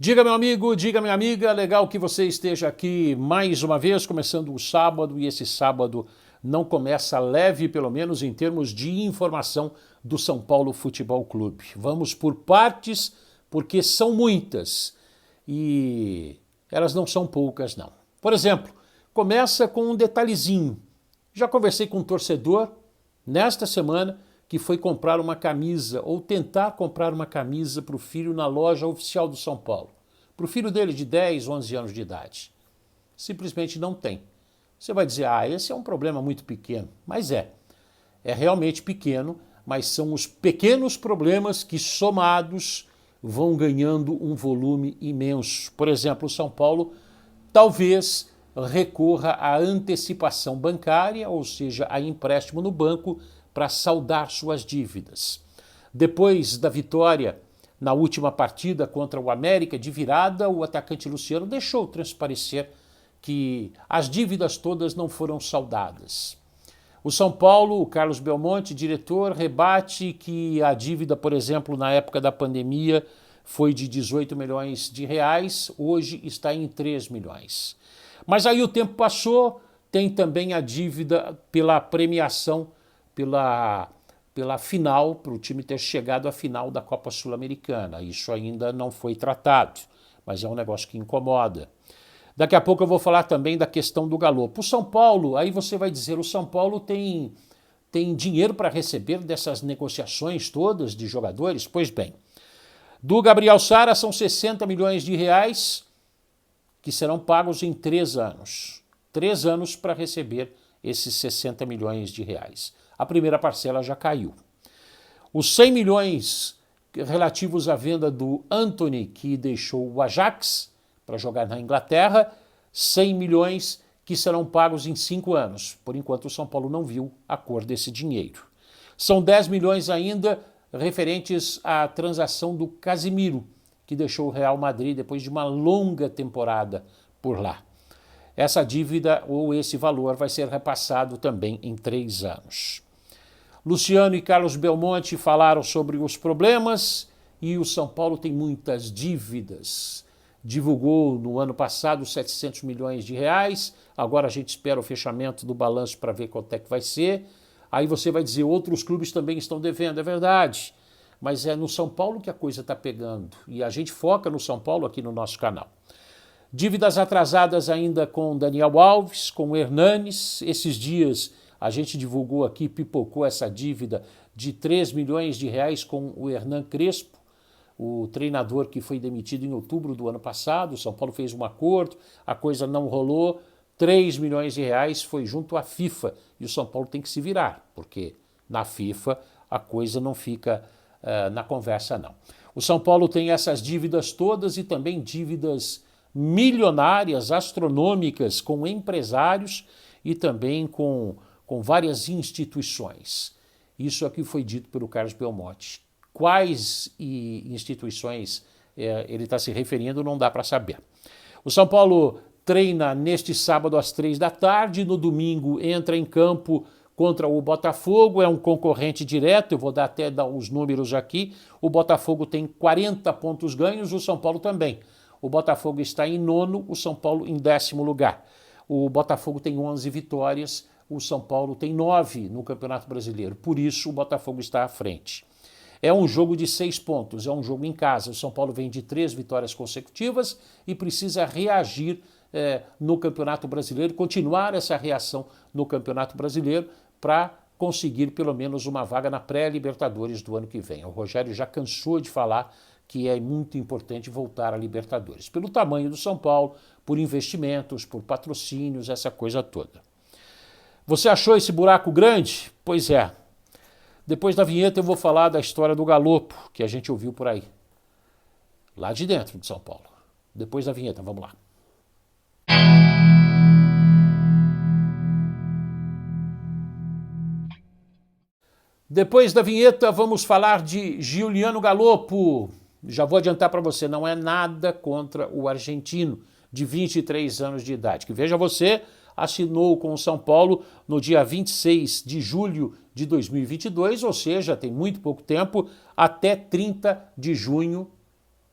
Diga, meu amigo, diga, minha amiga, legal que você esteja aqui mais uma vez, começando o sábado, e esse sábado não começa leve, pelo menos em termos de informação do São Paulo Futebol Clube. Vamos por partes, porque são muitas e elas não são poucas, não. Por exemplo, começa com um detalhezinho. Já conversei com um torcedor nesta semana que foi comprar uma camisa ou tentar comprar uma camisa para o filho na loja oficial do São Paulo. Para o filho dele de 10, 11 anos de idade. Simplesmente não tem. Você vai dizer, esse é um problema muito pequeno. Mas é realmente pequeno, mas são os pequenos problemas que somados vão ganhando um volume imenso. Por exemplo, o São Paulo talvez recorra à antecipação bancária, ou seja, a empréstimo no banco, para saldar suas dívidas. Depois da vitória na última partida contra o América de virada, o atacante Luciano deixou transparecer que as dívidas todas não foram saldadas. O São Paulo, o Carlos Belmonte, diretor, rebate que a dívida, por exemplo, na época da pandemia foi de 18 milhões de reais, hoje está em 3 milhões. Mas aí o tempo passou, tem também a dívida pela premiação, pela final, para o time ter chegado à final da Copa Sul-Americana. Isso ainda não foi tratado, mas é um negócio que incomoda. Daqui a pouco eu vou falar também da questão do galopo. O São Paulo, aí você vai dizer, o São Paulo tem dinheiro para receber dessas negociações todas de jogadores? Pois bem, do Gabriel Sara são 60 milhões de reais que serão pagos em 3 anos. 3 anos para receber esses 60 milhões de reais. A primeira parcela já caiu. Os 100 milhões relativos à venda do Antony, que deixou o Ajax para jogar na Inglaterra, 100 milhões que serão pagos em 5 anos. Por enquanto o São Paulo não viu a cor desse dinheiro. São 10 milhões ainda referentes à transação do Casimiro, que deixou o Real Madrid depois de uma longa temporada por lá. Essa dívida ou esse valor vai ser repassado também em 3 anos. Luciano e Carlos Belmonte falaram sobre os problemas e o São Paulo tem muitas dívidas. Divulgou no ano passado 700 milhões de reais, agora a gente espera o fechamento do balanço para ver quanto é que vai ser. Aí você vai dizer, outros clubes também estão devendo, é verdade, mas é no São Paulo que a coisa está pegando e a gente foca no São Paulo aqui no nosso canal. Dívidas atrasadas ainda com Daniel Alves, com Hernanes. Esses dias a gente divulgou aqui, pipocou essa dívida de 3 milhões de reais com o Hernan Crespo, o treinador que foi demitido em outubro do ano passado. O São Paulo fez um acordo, a coisa não rolou, 3 milhões de reais foi junto à FIFA e o São Paulo tem que se virar, porque na FIFA a coisa não fica na conversa não. O São Paulo tem essas dívidas todas e também dívidas milionárias, astronômicas, com empresários e também com várias instituições. Isso aqui foi dito pelo Carlos Belmonte. Quais instituições ele está se referindo não dá para saber. O São Paulo treina neste sábado às 3 da tarde, no domingo entra em campo contra o Botafogo, é um concorrente direto, eu vou até dar os números aqui. O Botafogo tem 40 pontos ganhos, o São Paulo também. O Botafogo está em 9º, o São Paulo em 10º lugar. O Botafogo tem 11 vitórias, o São Paulo tem 9 no Campeonato Brasileiro. Por isso o Botafogo está à frente. É um jogo de 6 pontos, é um jogo em casa. O São Paulo vem de 3 vitórias consecutivas e precisa reagir no Campeonato Brasileiro, continuar essa reação no Campeonato Brasileiro para conseguir pelo menos uma vaga na pré-Libertadores do ano que vem. O Rogério já cansou de falar que é muito importante voltar à Libertadores, pelo tamanho do São Paulo, por investimentos, por patrocínios, essa coisa toda. Você achou esse buraco grande? Pois é. Depois da vinheta eu vou falar da história do galopo, que a gente ouviu por aí, lá de dentro de São Paulo. Depois da vinheta, vamos lá. Depois da vinheta vamos falar de Giuliano Galopo. Já vou adiantar para você, não é nada contra o argentino de 23 anos de idade, que veja você, assinou com o São Paulo no dia 26 de julho de 2022, ou seja, tem muito pouco tempo, até 30 de junho,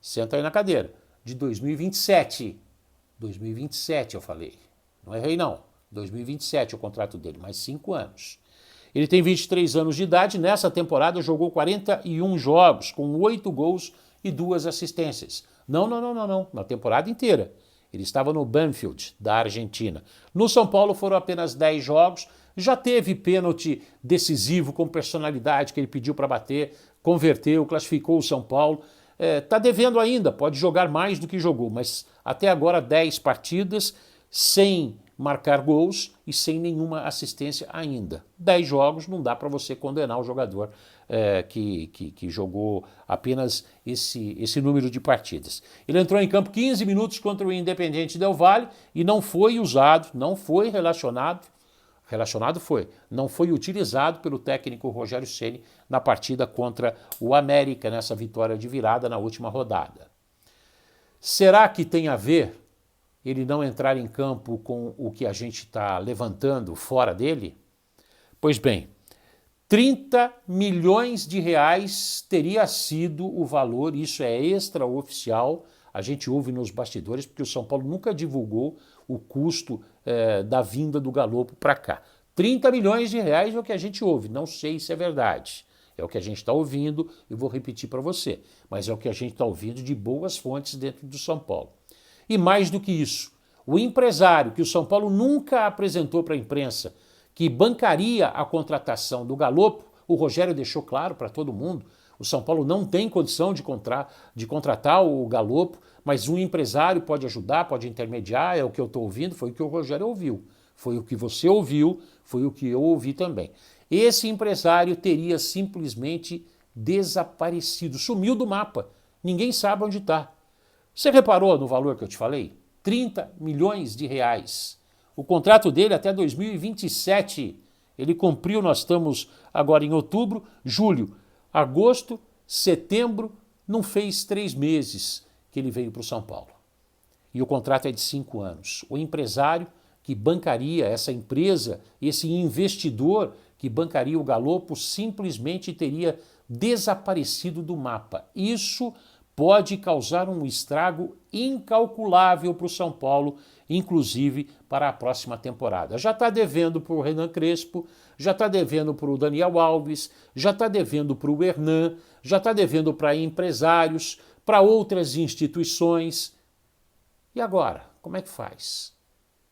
senta aí na cadeira, de 2027. 2027 eu falei, não errei não. 2027 é o contrato dele, mais 5 anos. Ele tem 23 anos de idade, nessa temporada jogou 41 jogos, com 8 gols e 2 assistências. Não, na temporada inteira. Ele estava no Banfield, da Argentina. No São Paulo foram apenas 10 jogos, já teve pênalti decisivo com personalidade que ele pediu para bater, converteu, classificou o São Paulo. Está devendo ainda, pode jogar mais do que jogou, mas até agora 10 partidas sem marcar gols e sem nenhuma assistência ainda. 10 jogos não dá para você condenar o jogador que jogou apenas esse número de partidas. Ele entrou em campo 15 minutos contra o Independiente Del Valle e não foi usado, não foi relacionado foi, não foi utilizado pelo técnico Rogério Ceni na partida contra o América, nessa vitória de virada na última rodada. Será que tem a ver ele não entrar em campo com o que a gente está levantando fora dele? Pois bem, 30 milhões de reais teria sido o valor, isso é extraoficial, a gente ouve nos bastidores, porque o São Paulo nunca divulgou o custo da vinda do Galopo para cá. 30 milhões de reais é o que a gente ouve, não sei se é verdade. É o que a gente está ouvindo, eu vou repetir para você, mas é o que a gente está ouvindo de boas fontes dentro do São Paulo. E mais do que isso, o empresário que o São Paulo nunca apresentou para a imprensa, que bancaria a contratação do Galopo, o Rogério deixou claro para todo mundo, o São Paulo não tem condição de contratar o Galopo, mas um empresário pode ajudar, pode intermediar, é o que eu estou ouvindo, foi o que o Rogério ouviu. Foi o que você ouviu, foi o que eu ouvi também. Esse empresário teria simplesmente desaparecido, sumiu do mapa, ninguém sabe onde está. Você reparou no valor que eu te falei? 30 milhões de reais. O contrato dele até 2027. Ele cumpriu, nós estamos agora em outubro, julho, agosto, setembro, não fez 3 meses que ele veio para o São Paulo. E o contrato é de 5 anos. O empresário que bancaria essa empresa, esse investidor que bancaria o Galopo, simplesmente teria desaparecido do mapa. Isso pode causar um estrago incalculável para o São Paulo, inclusive para a próxima temporada. Já está devendo para o Renan Crespo, já está devendo para o Daniel Alves, já está devendo para o Hernan, já está devendo para empresários, para outras instituições. E agora, como é que faz?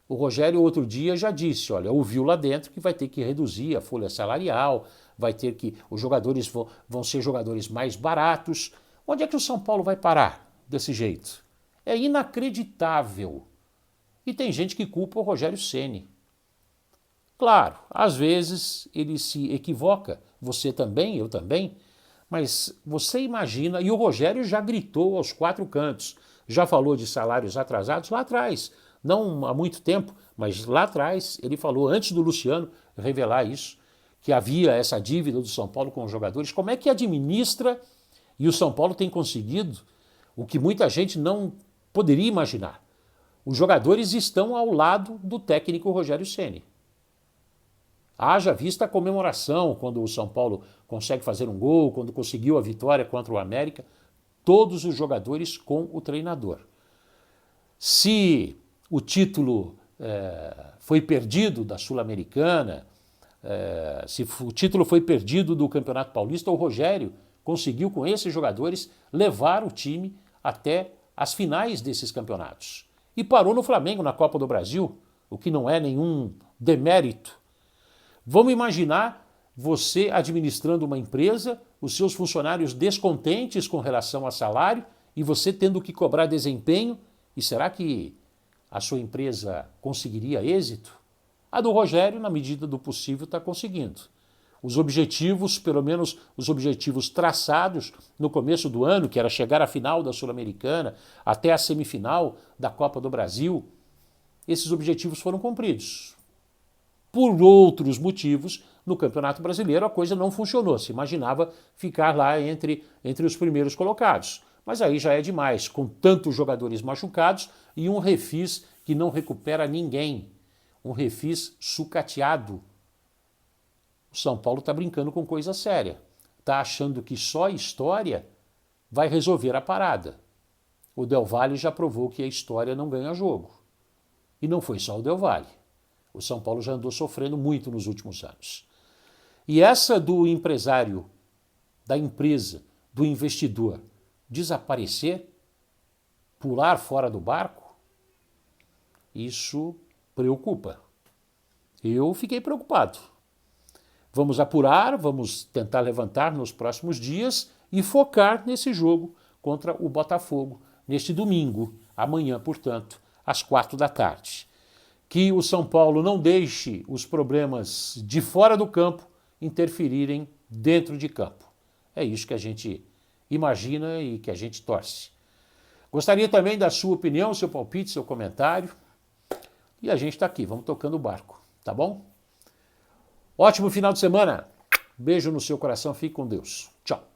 O Rogério outro dia já disse, olha, ouviu lá dentro que vai ter que reduzir a folha salarial, vai ter que, os jogadores vão ser jogadores mais baratos. Onde é que o São Paulo vai parar desse jeito? É inacreditável. E tem gente que culpa o Rogério Ceni. Claro, às vezes ele se equivoca, você também, eu também, mas você imagina, e o Rogério já gritou aos 4 cantos, já falou de salários atrasados lá atrás, não há muito tempo, mas lá atrás ele falou, antes do Luciano revelar isso, que havia essa dívida do São Paulo com os jogadores. Como é que administra, e o São Paulo tem conseguido o que muita gente não poderia imaginar? Os jogadores estão ao lado do técnico Rogério Ceni. Haja vista a comemoração quando o São Paulo consegue fazer um gol, quando conseguiu a vitória contra o América, todos os jogadores com o treinador. Se o título foi perdido da Sul-Americana, se o título foi perdido do Campeonato Paulista, o Rogério conseguiu com esses jogadores levar o time até as finais desses campeonatos. E parou no Flamengo na Copa do Brasil, o que não é nenhum demérito. Vamos imaginar você administrando uma empresa, os seus funcionários descontentes com relação a salário e você tendo que cobrar desempenho. E será que a sua empresa conseguiria êxito? A do Rogério, na medida do possível, está conseguindo. Os objetivos, pelo menos os objetivos traçados no começo do ano, que era chegar à final da Sul-Americana, até a semifinal da Copa do Brasil, esses objetivos foram cumpridos. Por outros motivos, no Campeonato Brasileiro a coisa não funcionou. Se imaginava ficar lá entre os primeiros colocados. Mas aí já é demais, com tantos jogadores machucados e um refis que não recupera ninguém. Um refis sucateado. O São Paulo está brincando com coisa séria. Está achando que só a história vai resolver a parada. O Del Valle já provou que a história não ganha jogo. E não foi só o Del Valle. O São Paulo já andou sofrendo muito nos últimos anos. E essa do empresário, da empresa, do investidor, desaparecer, pular fora do barco, isso preocupa. Eu fiquei preocupado. Vamos apurar, vamos tentar levantar nos próximos dias e focar nesse jogo contra o Botafogo, neste domingo, amanhã, portanto, às 16h. Que o São Paulo não deixe os problemas de fora do campo interferirem dentro de campo. É isso que a gente imagina e que a gente torce. Gostaria também da sua opinião, seu palpite, seu comentário. E a gente está aqui, vamos tocando o barco, tá bom? Ótimo final de semana. Beijo no seu coração, fique com Deus. Tchau.